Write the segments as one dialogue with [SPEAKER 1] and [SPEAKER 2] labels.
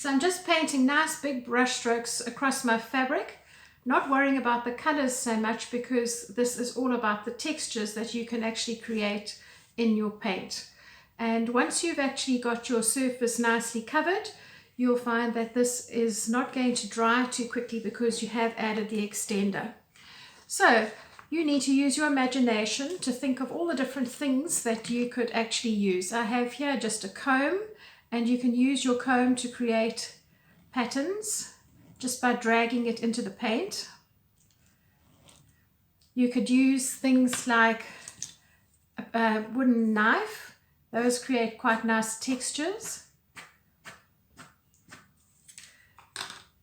[SPEAKER 1] So I'm just painting nice big brush strokes across my fabric, not worrying about the colors so much, because this is all about the textures that you can actually create in your paint. And once you've actually got your surface nicely covered, you'll find that this is not going to dry too quickly because you have added the extender. So you need to use your imagination to think of all the different things that you could actually use. I have here just a comb, and you can use your comb to create patterns just by dragging it into the paint. You could use things like a wooden knife. Those create quite nice textures.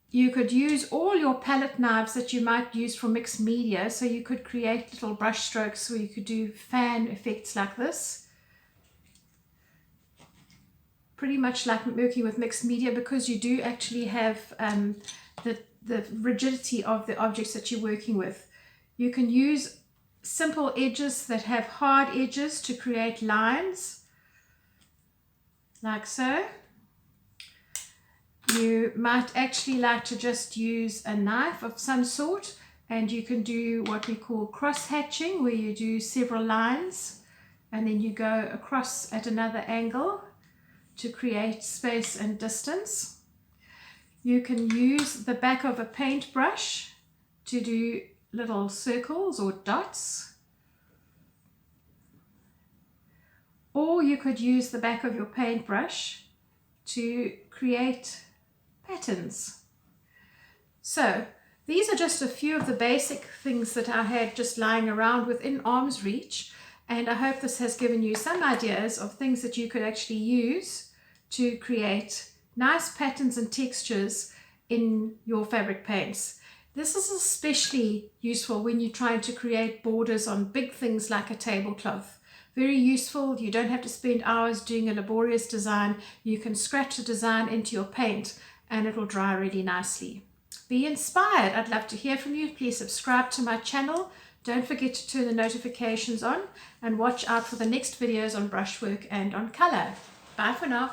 [SPEAKER 1] You could use all your palette knives that you might use for mixed media. So you could create little brush strokes where you could do fan effects like this. Pretty much like working with mixed media, because you do actually have the rigidity of the objects that you're working with. You can use simple edges that have hard edges to create lines, like so. You might actually like to just use a knife of some sort, and you can do what we call cross hatching, where you do several lines and then you go across at another angle to create space and distance. You can use the back of a paintbrush to do little circles or dots, or you could use the back of your paintbrush to create patterns. So these are just a few of the basic things that I had just lying around within arm's reach, and I hope this has given you some ideas of things that you could actually use to create nice patterns and textures in your fabric paints. This is especially useful when you're trying to create borders on big things like a tablecloth. Very useful. You don't have to spend hours doing a laborious design. You can scratch the design into your paint and it will dry really nicely. Be inspired. I'd love to hear from you. Please subscribe to my channel. Don't forget to turn the notifications on and watch out for the next videos on brushwork and on color. Bye for now.